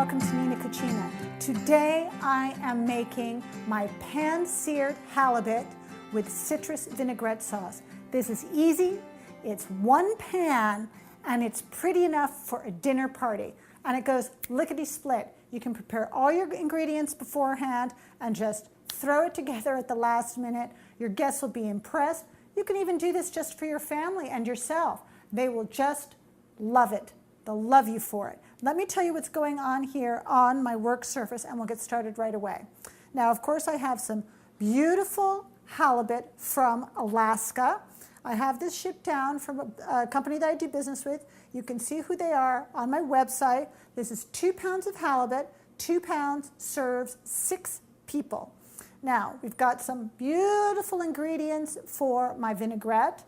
welcome to Nina Cucina. Today I am making my pan-seared halibut with citrus vinaigrette sauce. This is easy, it's one pan, and it's pretty enough for a dinner party. And it goes lickety-split. You can prepare all your ingredients beforehand and just throw it together at the last minute. Your guests will be impressed. You can even do this just for your family and yourself. They will just love it. They'll love you for it. Let me tell you what's going on here on my work surface, and we'll get started right away. Now, of course, I have some beautiful halibut from Alaska. I have this shipped down from a company that I do business with. You can see who they are on my website. This is 2 pounds of halibut. 2 pounds serves 6 people. Now, we've got some beautiful ingredients for my vinaigrette.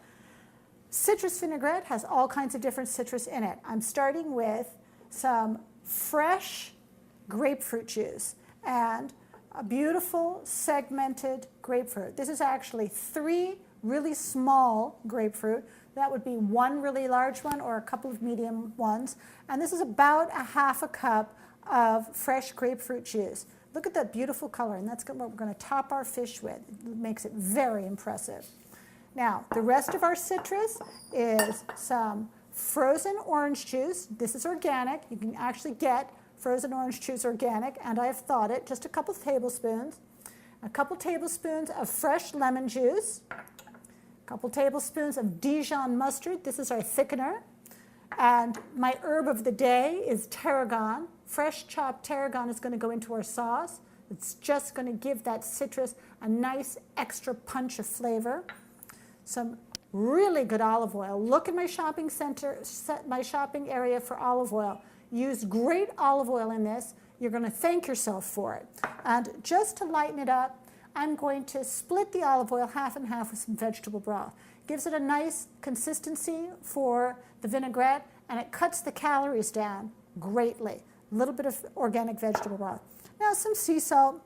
Citrus vinaigrette has all kinds of different citrus in it. I'm starting with some fresh grapefruit juice and a beautiful segmented grapefruit. This is actually 3 really small grapefruit. That would be 1 really large one or a couple of medium ones. And this is about a half a cup of fresh grapefruit juice. Look at that beautiful color, and that's what we're going to top our fish with. It makes it very impressive. Now, the rest of our citrus is some frozen orange juice. This is organic. You can actually get frozen orange juice organic, and I have thawed it, just a couple tablespoons. A couple tablespoons of fresh lemon juice. A couple tablespoons of Dijon mustard. This is our thickener. And my herb of the day is tarragon. Fresh chopped tarragon is going to go into our sauce. It's just going to give that citrus a nice extra punch of flavor. Some really good olive oil. Look at my shopping center, my shopping area for olive oil. Use great olive oil in this. You're going to thank yourself for it. And just to lighten it up, I'm going to split the olive oil half and half with some vegetable broth. Gives it a nice consistency for the vinaigrette, and it cuts the calories down greatly. A little bit of organic vegetable broth. Now some sea salt,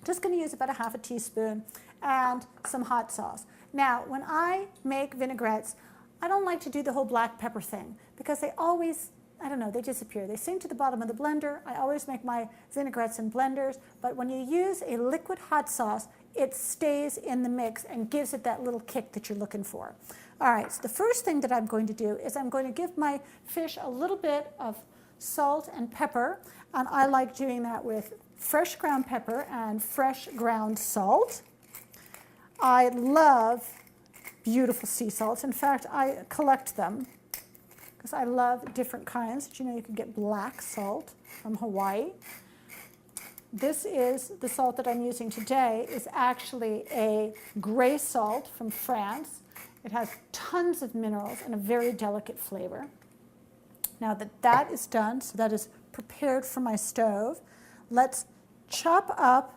just going to use about a half a teaspoon, and some hot sauce. Now, when I make vinaigrettes, I don't like to do the whole black pepper thing because they always, I don't know, they disappear. They sink to the bottom of the blender. I always make my vinaigrettes in blenders, but when you use a liquid hot sauce, it stays in the mix and gives it that little kick that you're looking for. All right, so the first thing that I'm going to do is I'm going to give my fish a little bit of salt and pepper, and I like doing that with fresh ground pepper and fresh ground salt. I love beautiful sea salts. In fact, I collect them because I love different kinds. Did you know you can get black salt from Hawaii? This is the salt that I'm using today is actually a gray salt from France. It has tons of minerals and a very delicate flavor. Now that that is done, so that is prepared for my stove, let's chop up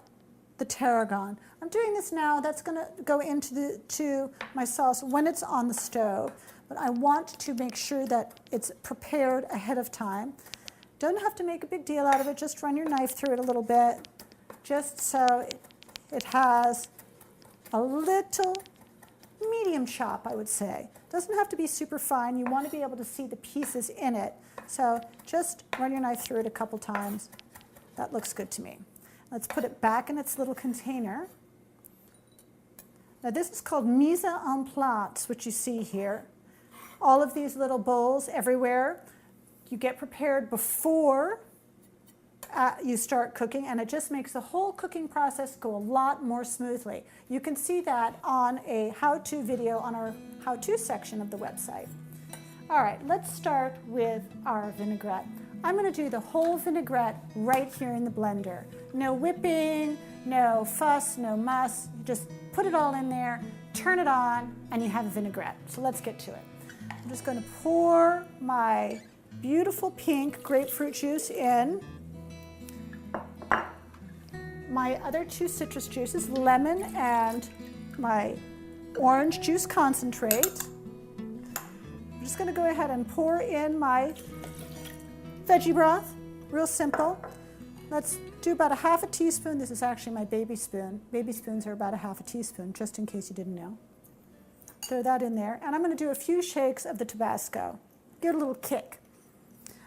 the tarragon. I'm doing this now. That's going to go into my sauce when it's on the stove, but I want to make sure that it's prepared ahead of time. Don't have to make a big deal out of it. Just run your knife through it a little bit, just so it has a little medium chop, I would say. Doesn't have to be super fine. You want to be able to see the pieces in it. So just run your knife through it a couple times. That looks good to me. Let's put it back in its little container. Now this is called mise en place, which you see here. All of these little bowls everywhere. You get prepared before you start cooking, and it just makes the whole cooking process go a lot more smoothly. You can see that on a how-to video on our how-to section of the website. All right, let's start with our vinaigrette. I'm going to do the whole vinaigrette right here in the blender. No whipping, no fuss, no muss. Just put it all in there, turn it on, and you have a vinaigrette. So let's get to it. I'm just going to pour my beautiful pink grapefruit juice in. My other 2 citrus juices, lemon and my orange juice concentrate. I'm just going to go ahead and pour in my veggie broth, real simple. Let's do about a half a teaspoon. This is actually my baby spoon. Baby spoons are about a half a teaspoon, just in case you didn't know. Throw that in there. And I'm going to do a few shakes of the Tabasco. Give it a little kick.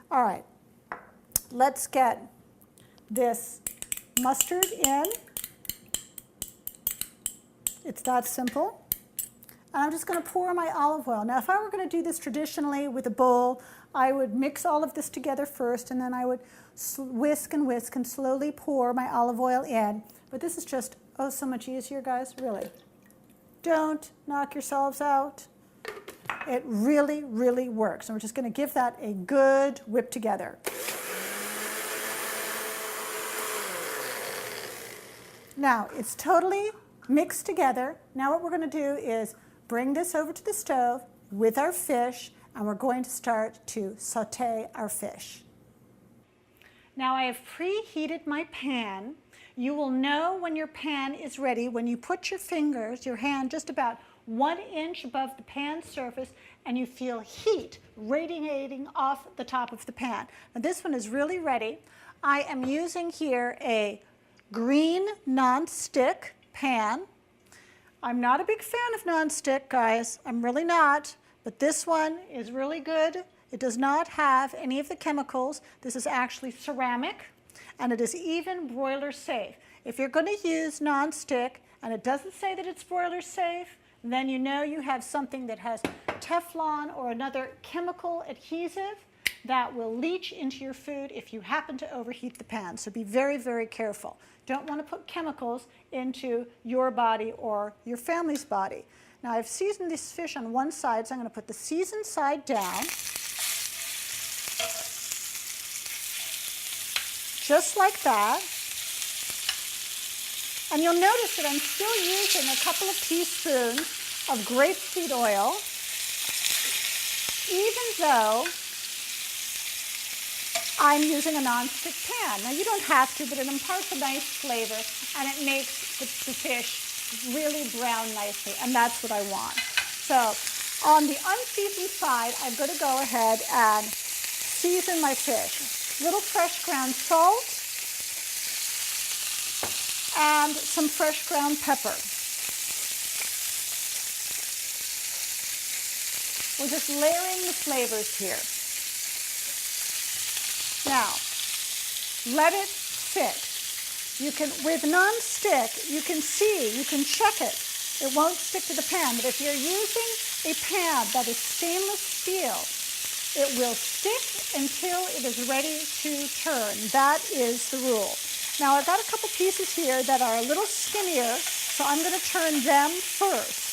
All right, let's get this mustard in. It's that simple. And I'm just going to pour my olive oil. Now, if I were going to do this traditionally with a bowl, I would mix all of this together first, and then I would whisk and slowly pour my olive oil in. But this is just, oh, so much easier, guys, really. Don't knock yourselves out. It really, really works. And we're just going to give that a good whip together. Now, it's totally mixed together. Now what we're going to do is bring this over to the stove with our fish, and we're going to start to saute our fish. Now I have preheated my pan. You will know when your pan is ready when you put your fingers, your hand just about 1 inch above the pan surface, and you feel heat radiating off the top of the pan. Now this one is really ready. I am using here a green non-stick pan. I'm not a big fan of non-stick, guys. I'm really not. But this one is really good. It does not have any of the chemicals. This is actually ceramic, and it is even broiler safe. If you're going to use non-stick and it doesn't say that it's broiler safe, then you know you have something that has Teflon or another chemical adhesive that will leach into your food if you happen to overheat the pan. So be very, very careful. Don't want to put chemicals into your body or your family's body. Now I've seasoned this fish on one side, so I'm going to put the seasoned side down. Just like that. And you'll notice that I'm still using a couple of teaspoons of grapeseed oil, even though I'm using a non-stick pan. Now you don't have to, but it imparts a nice flavor, and it makes the fish really brown nicely, and that's what I want. So on the unseasoned side, I'm going to go ahead and season my fish. Little fresh ground salt and some fresh ground pepper. We're just layering the flavors here. Now, let it sit. You can, with non-stick, you can see, you can check it. It won't stick to the pan, but if you're using a pan that is stainless steel, it will stick until it is ready to turn. That is the rule. Now I've got a couple pieces here that are a little skinnier, so I'm going to turn them first.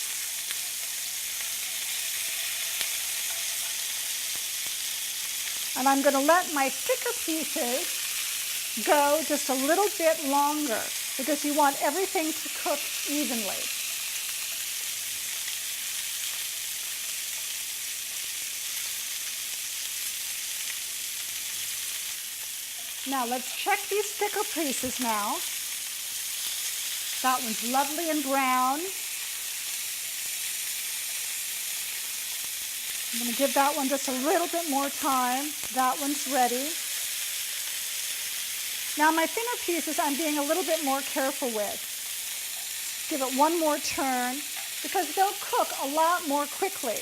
And I'm going to let my thicker pieces go just a little bit longer because you want everything to cook evenly. Now let's check these thicker pieces now. That one's lovely and brown. I'm going to give that one just a little bit more time. That one's ready. Now my thinner pieces I'm being a little bit more careful with. Give it one more turn because they'll cook a lot more quickly.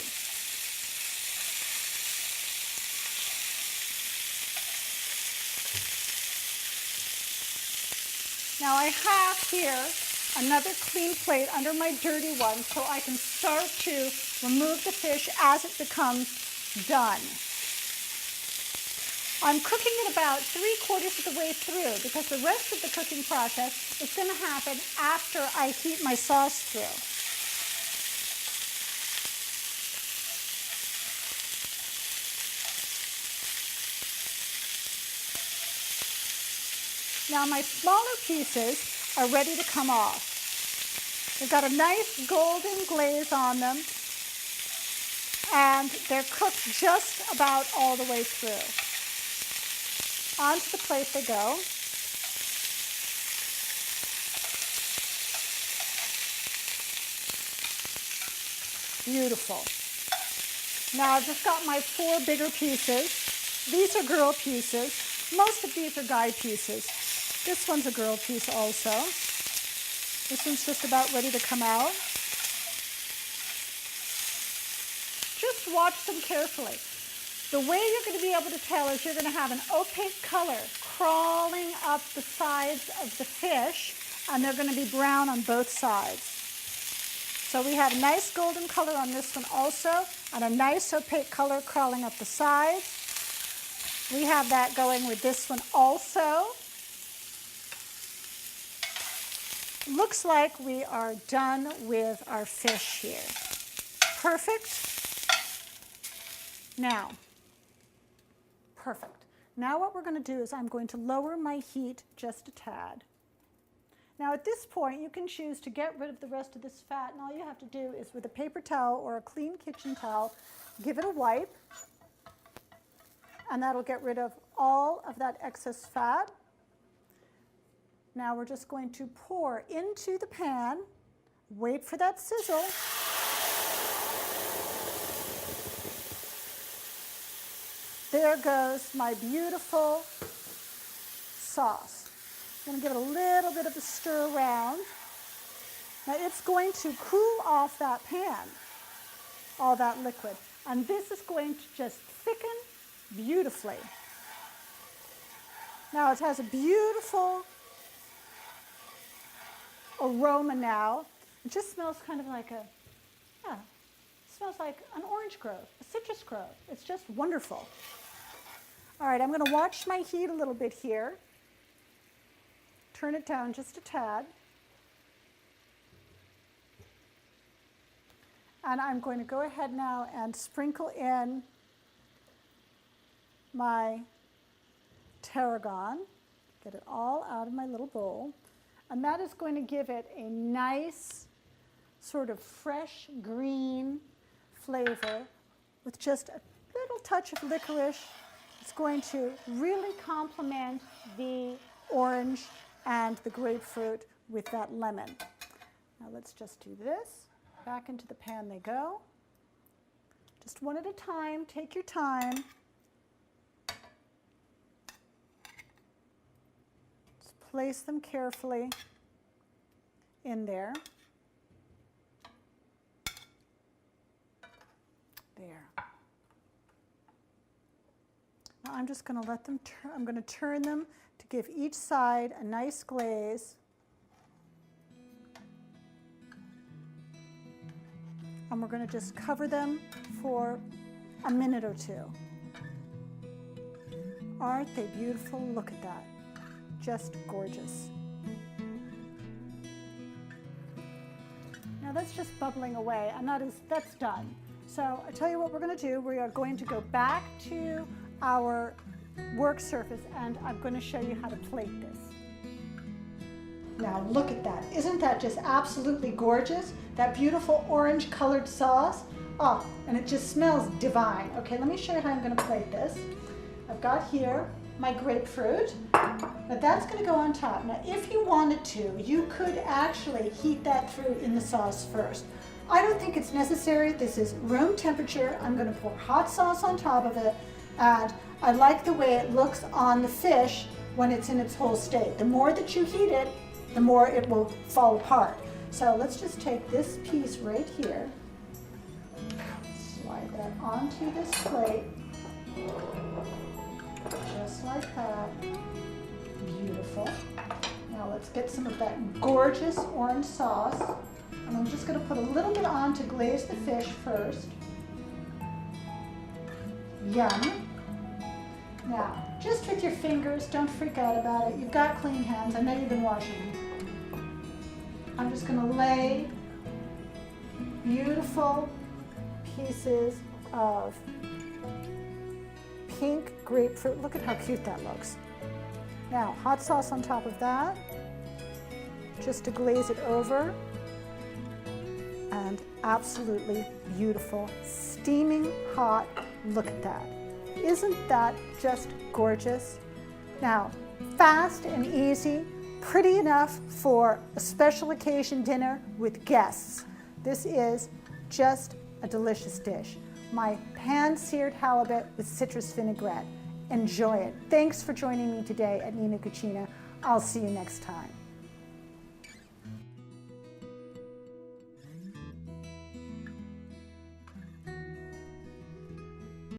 Now I have here another clean plate under my dirty one so I can start to remove the fish as it becomes done. I'm cooking it about 3/4 of the way through because the rest of the cooking process is going to happen after I heat my sauce through. Now my smaller pieces are ready to come off. They've got a nice golden glaze on them, and they're cooked just about all the way through. Onto the plate they go. Beautiful. Now I've just got my 4 bigger pieces. These are girl pieces. Most of these are guy pieces. This one's a girl piece also. This one's just about ready to come out. Just watch them carefully. The way you're going to be able to tell is you're going to have an opaque color crawling up the sides of the fish, and they're going to be brown on both sides. So we have a nice golden color on this one also, and a nice opaque color crawling up the sides. We have that going with this one also. Looks like we are done with our fish here. Perfect. Now, perfect. Now what we're going to do is I'm going to lower my heat just a tad. Now at this point you can choose to get rid of the rest of this fat, and all you have to do is with a paper towel or a clean kitchen towel, give it a wipe, and that'll get rid of all of that excess fat. Now we're just going to pour into the pan, wait for that sizzle. There goes my beautiful sauce. I'm going to give it a little bit of a stir around. Now it's going to cool off that pan, all that liquid. And this is going to just thicken beautifully. Now it has a beautiful aroma now. It just smells kind of like it smells like an orange grove, a citrus grove. It's just wonderful. All right, I'm going to watch my heat a little bit here. Turn it down just a tad. And I'm going to go ahead now and sprinkle in my tarragon. Get it all out of my little bowl. And that is going to give it a nice sort of fresh green flavor with just a little touch of licorice. It's going to really complement the orange and the grapefruit with that lemon. Now let's just do this. Back into the pan they go. Just one at a time, take your time. Just place them carefully in there. There. Now I'm just going to let them turn. I'm going to turn them to give each side a nice glaze. And we're going to just cover them for a minute or two. Aren't they beautiful? Look at that. Just gorgeous. Now that's just bubbling away, and that's done. So I tell you what we're going to do. We are going to go back to our work surface, and I'm going to show you how to plate this. Now look at that. Isn't that just absolutely gorgeous? That beautiful orange colored sauce. Oh, and it just smells divine. Okay, let me show you how I'm going to plate this. I've got here my grapefruit. Now that's going to go on top. Now if you wanted to, you could actually heat that through in the sauce first. I don't think it's necessary. This is room temperature. I'm going to pour hot sauce on top of it, and I like the way it looks on the fish when it's in its whole state. The more that you heat it, the more it will fall apart. So let's just take this piece right here, slide that onto this plate, just like that. Beautiful. Now let's get some of that gorgeous orange sauce. And I'm just going to put a little bit on to glaze the fish first. Yum. Now, just with your fingers, don't freak out about it. You've got clean hands. I know you've been washing them. I'm just going to lay beautiful pieces of pink grapefruit. Look at how cute that looks. Now, hot sauce on top of that, just to glaze it over. And absolutely beautiful, steaming hot. Look at that. Isn't that just gorgeous? Now, fast and easy, pretty enough for a special occasion dinner with guests. This is just a delicious dish. My pan-seared halibut with citrus vinaigrette. Enjoy it. Thanks for joining me today at Nina Cucina. I'll see you next time.